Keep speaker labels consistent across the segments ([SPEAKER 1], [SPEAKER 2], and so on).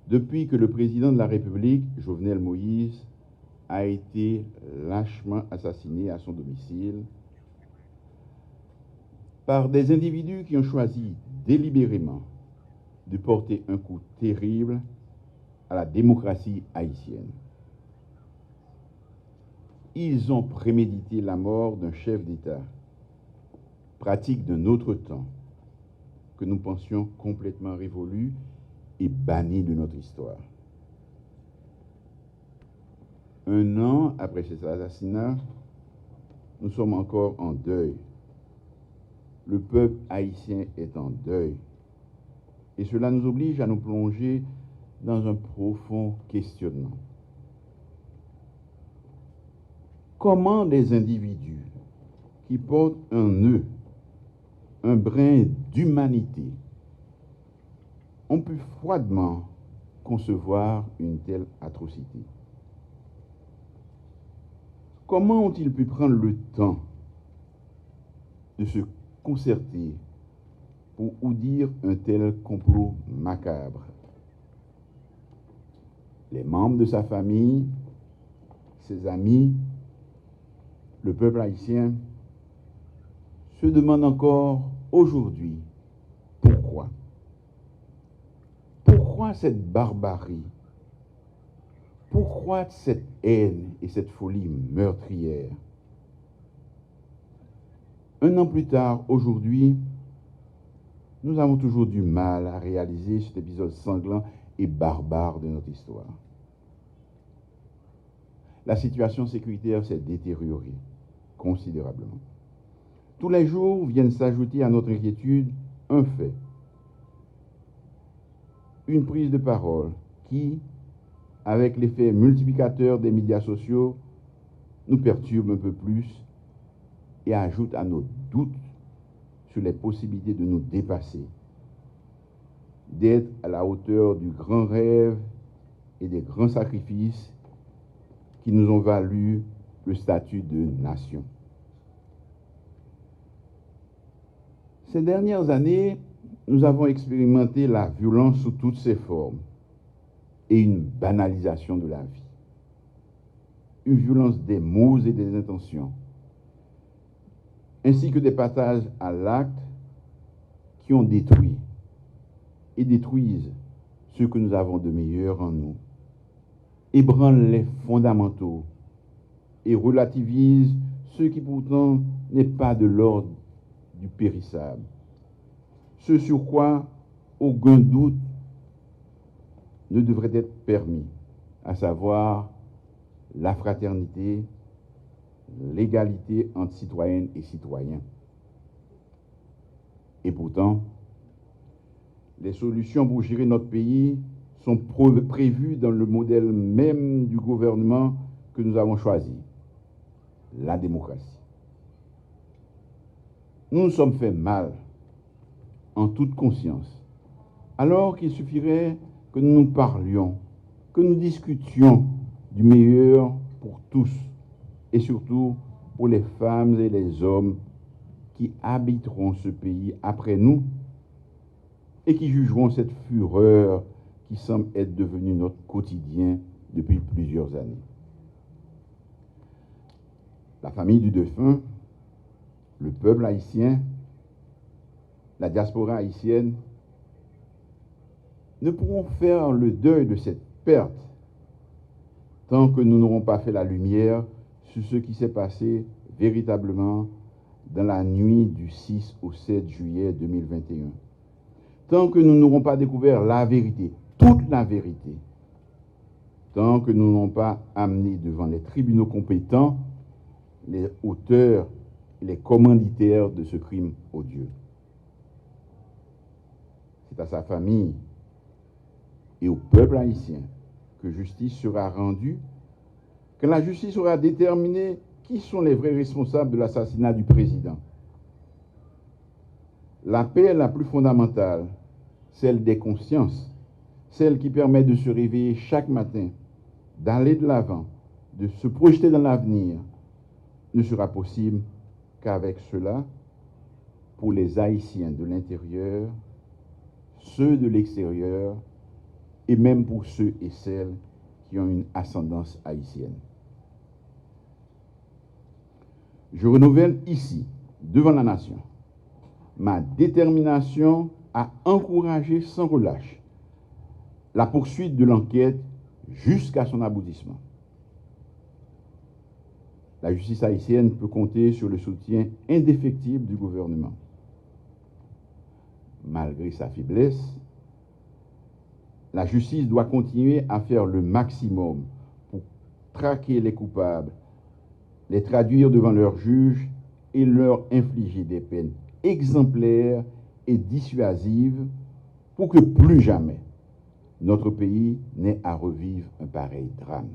[SPEAKER 1] depuis que le président de la République, Jovenel Moïse, a été lâchement assassiné à son domicile par des individus qui ont choisi délibérément de porter un coup terrible à la démocratie haïtienne. Ils ont prémédité la mort d'un chef d'État, pratique d'un autre temps, que nous pensions complètement révolu et banni de notre histoire. Un an après cet assassinat, nous sommes encore en deuil. Le peuple haïtien est en deuil. Et cela nous oblige à nous plonger dans un profond questionnement. Comment des individus qui portent en eux un brin d'humanité ont pu froidement concevoir une telle atrocité? Comment ont-ils pu prendre le temps de se concerter pour dire un tel complot macabre? Les membres de sa famille, ses amis, le peuple haïtien se demandent encore aujourd'hui pourquoi. Pourquoi cette barbarie? Pourquoi cette haine et cette folie meurtrière? Un an plus tard, aujourd'hui, nous avons toujours du mal à réaliser cet épisode sanglant et barbare de notre histoire. La situation sécuritaire s'est détériorée considérablement. Tous les jours viennent s'ajouter à notre inquiétude un fait, une prise de parole qui, avec l'effet multiplicateur des médias sociaux, nous perturbe un peu plus et ajoute à nos doutes sur les possibilités de nous dépasser, d'être à la hauteur du grand rêve et des grands sacrifices qui nous ont valu le statut de nation. Ces dernières années, nous avons expérimenté la violence sous toutes ses formes et une banalisation de la vie. Une violence des mots et des intentions, ainsi que des passages à l'acte qui ont détruit et détruisent ce que nous avons de meilleur en nous, ébranlent les fondamentaux et relativisent ce qui pourtant n'est pas de l'ordre du périssable, ce sur quoi aucun doute ne devrait être permis, à savoir la fraternité, l'égalité entre citoyennes et citoyens. Et pourtant, les solutions pour gérer notre pays sont prévues dans le modèle même du gouvernement que nous avons choisi, la démocratie. Nous nous sommes fait mal, en toute conscience, alors qu'il suffirait que nous nous parlions, que nous discutions du meilleur pour tous, et surtout pour les femmes et les hommes qui habiteront ce pays après nous et qui jugeront cette fureur qui semble être devenue notre quotidien depuis plusieurs années. La famille du défunt, le peuple haïtien, la diaspora haïtienne ne pourront faire le deuil de cette perte tant que nous n'aurons pas fait la lumière sur ce qui s'est passé véritablement dans la nuit du 6 au 7 juillet 2021. Tant que nous n'aurons pas découvert la vérité, toute la vérité, tant que nous n'aurons pas amené devant les tribunaux compétents les auteurs et les commanditaires de ce crime odieux. C'est à sa famille et au peuple haïtien que justice sera rendue, que la justice aura déterminé qui sont les vrais responsables de l'assassinat du président. La paix la plus fondamentale, celle des consciences, celle qui permet de se réveiller chaque matin, d'aller de l'avant, de se projeter dans l'avenir, ne sera possible qu'avec cela, pour les Haïtiens de l'intérieur, ceux de l'extérieur et même pour ceux et celles qui ont une ascendance haïtienne. Je renouvelle ici, devant la nation, ma détermination à encourager sans relâche la poursuite de l'enquête jusqu'à son aboutissement. La justice haïtienne peut compter sur le soutien indéfectible du gouvernement. Malgré sa faiblesse, la justice doit continuer à faire le maximum pour traquer les coupables, les traduire devant leurs juges et leur infliger des peines exemplaires et dissuasives pour que plus jamais notre pays n'ait à revivre un pareil drame.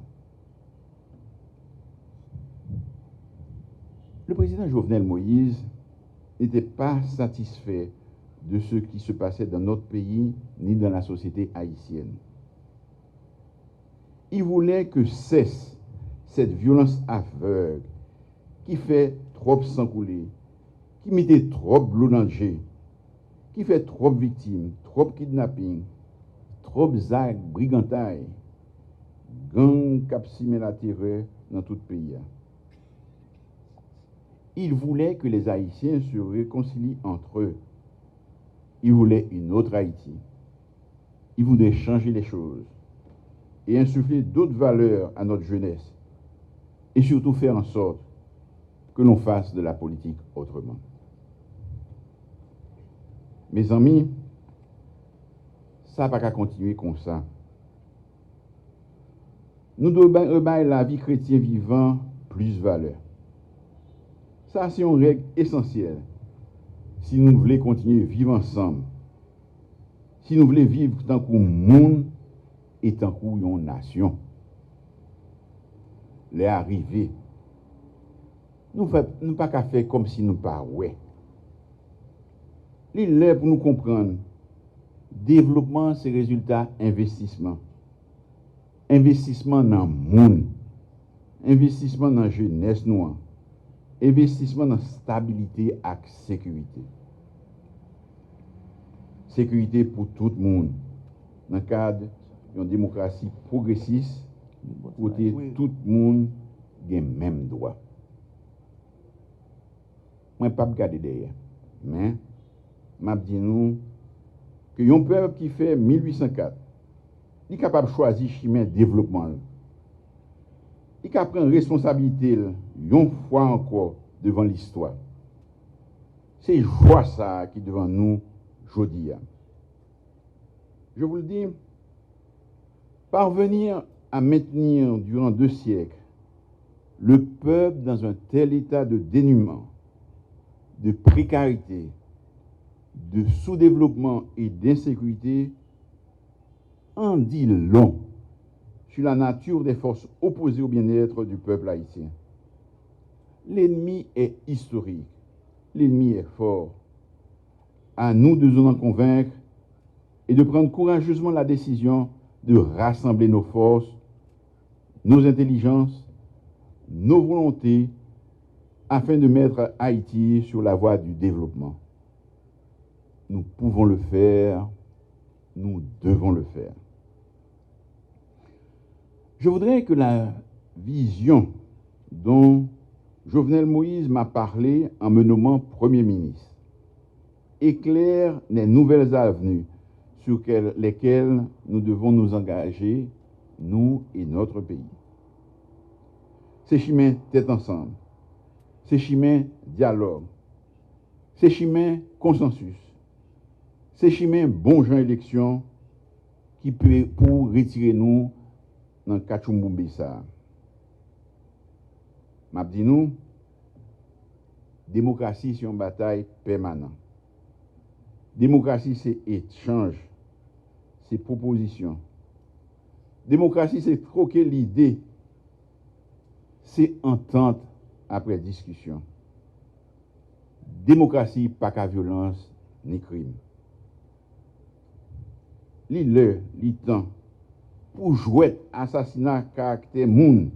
[SPEAKER 1] Le président Jovenel Moïse n'était pas satisfait de ce qui se passait dans notre pays ni dans la société haïtienne. Il voulait que cesse cette violence aveugle qui fait trop sang couler, qui mettait trop de l'eau dans le jet, qui fait trop de victimes, trop de kidnapping, trop d'actes, brigantailles, gang capsimé la terreur dans tout le pays. Il voulait que les Haïtiens se réconcilient entre eux. Il voulait une autre Haïti. Il voulait changer les choses et insuffler d'autres valeurs à notre jeunesse et surtout faire en sorte que l'on fasse de la politique autrement. Mes amis, ça n'a pas qu'à continuer comme ça. Nous devons remettre la vie chrétienne vivant plus valeur. Ça, c'est une règle essentielle si nous voulons continuer à vivre ensemble, si nous voulons vivre tant qu'un monde et tant qu'une nation. Les arrivés, nous ne pas qu'à faire comme si nous ne pas ouais. L'île pour nous comprendre, développement, c'est résultat investissement. Investissement dans le monde, investissement dans la jeunesse noire, investissement dans la stabilité et la sécurité. Sécurité pour tout le monde, dans le cadre d'une démocratie progressiste, où tout le monde a les mêmes droits. Je ne vais pas regarder derrière, mais je dis nous que un peuple qui fait 1804, il est capable de choisir le chemin de développement. Il est capable de prendre responsabilité une fois encore devant l'histoire. C'est joie ça qui est devant nous aujourd'hui. Je vous le dis, parvenir à maintenir durant 2 siècles le peuple dans un tel état de dénuement, de précarité, de sous-développement et d'insécurité en dit long sur la nature des forces opposées au bien-être du peuple haïtien. L'ennemi est historique, l'ennemi est fort. À nous de nous en convaincre et de prendre courageusement la décision de rassembler nos forces, nos intelligences, nos volontés, afin de mettre Haïti sur la voie du développement. Nous pouvons le faire, nous devons le faire. Je voudrais que la vision dont Jovenel Moïse m'a parlé en me nommant Premier ministre éclaire les nouvelles avenues sur lesquelles nous devons nous engager, nous et notre pays. C'est chemin tête ensemble, c'est chemin dialogue, c'est chemin consensus, c'est chemin bon gens élection qui peut pour retirer nous dans Kachumbumbisa. M'a dit nous, démocratie c'est une bataille permanente. Démocratie c'est échange, c'est proposition. Démocratie c'est troquer l'idée, c'est entente après discussion. Démocratie pas qu'à violence ni crime. L'heure, le temps pour jouer assassinat caractère moun,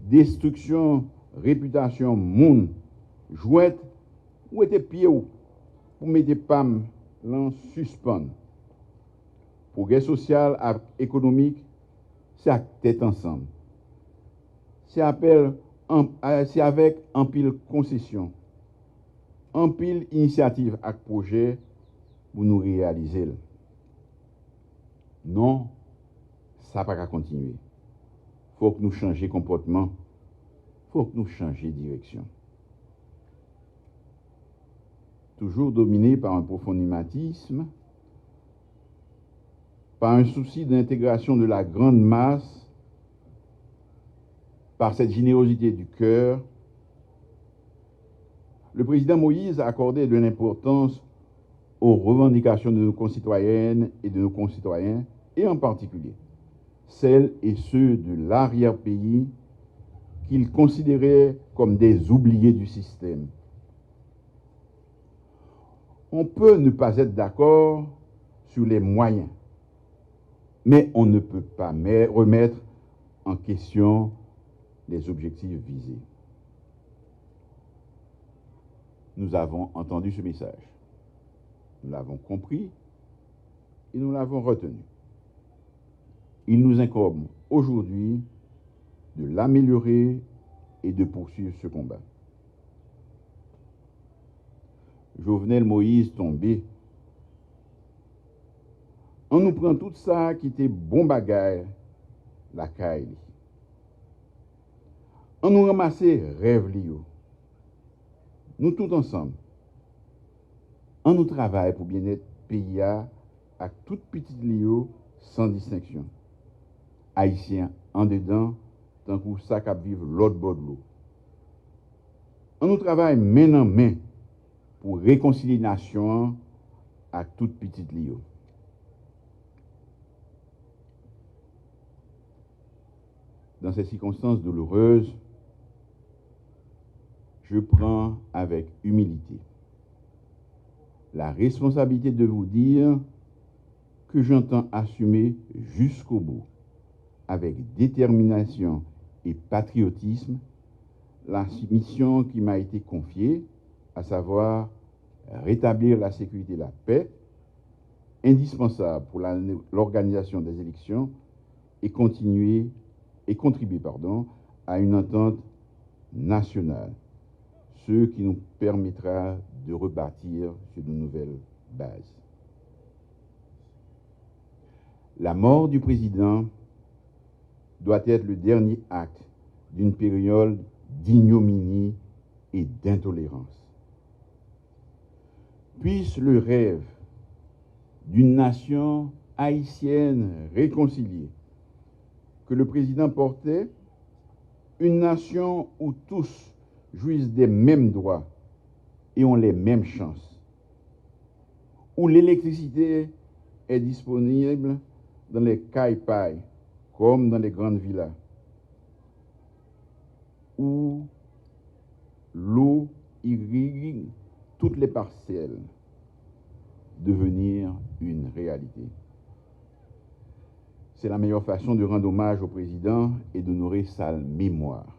[SPEAKER 1] destruction réputation moun, jouet ou était pied ou pour mettre pam l'en suspend progrès social et économique, c'est à tête ensemble. C'est avec un pile concession, un pile initiative et projet pour nous réaliser. Non, ça ne va pas continuer. Il faut que nous changions comportement, il faut que nous changions direction. Toujours dominé par un profond humanisme, par un souci d'intégration de la grande masse, par cette générosité du cœur, le président Moïse a accordé de l'importance aux revendications de nos concitoyennes et de nos concitoyens, et en particulier celles et ceux de l'arrière-pays qu'il considérait comme des oubliés du système. On peut ne pas être d'accord sur les moyens, mais on ne peut pas remettre en question les objectifs visés. Nous avons entendu ce message, nous l'avons compris et nous l'avons retenu. Il nous incombe aujourd'hui de l'améliorer et de poursuivre ce combat. Jovenel Moïse tombé, on nous prend tout ça qui était bon bagaille, la caille. On nous ramasse rêve lio. Nous tous ensemble. On nous travaille pour bien-être pays à toute petite lio sans distinction. Haïtiens en dedans, tant que ça cap vivre l'autre bord de l'eau. On nous travaille main en main pour réconcilier la nation à toute petite lio. Dans ces circonstances douloureuses, je prends avec humilité la responsabilité de vous dire que j'entends assumer jusqu'au bout, avec détermination et patriotisme, la mission qui m'a été confiée, à savoir rétablir la sécurité et la paix, indispensable pour l'organisation des élections et contribuer à une entente nationale, ce qui nous permettra de rebâtir sur de nouvelles bases. La mort du président doit être le dernier acte d'une période d'ignominie et d'intolérance. Puisse le rêve d'une nation haïtienne réconciliée que le président portait, une nation où tous jouissent des mêmes droits et ont les mêmes chances, où l'électricité est disponible dans les cailles-pailles comme dans les grandes villas, où l'eau irrigue toutes les parcelles, devenir une réalité. C'est la meilleure façon de rendre hommage au président et d'honorer sa mémoire.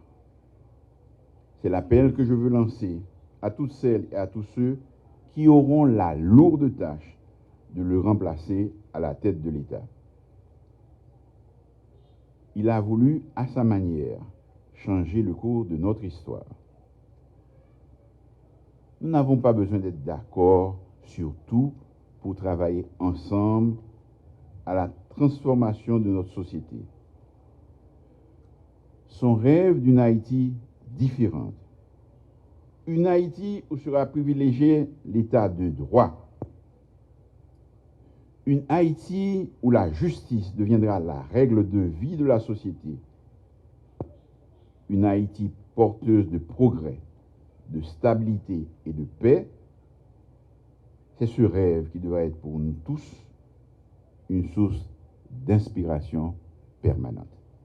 [SPEAKER 1] C'est l'appel que je veux lancer à toutes celles et à tous ceux qui auront la lourde tâche de le remplacer à la tête de l'État. Il a voulu, à sa manière, changer le cours de notre histoire. Nous n'avons pas besoin d'être d'accord sur tout pour travailler ensemble à la transformation de notre société. Son rêve d'une Haïti différente, une Haïti où sera privilégié l'état de droit, une Haïti où la justice deviendra la règle de vie de la société, une Haïti porteuse de progrès, de stabilité et de paix. C'est ce rêve qui doit être pour nous tous une source d'inspiration permanente.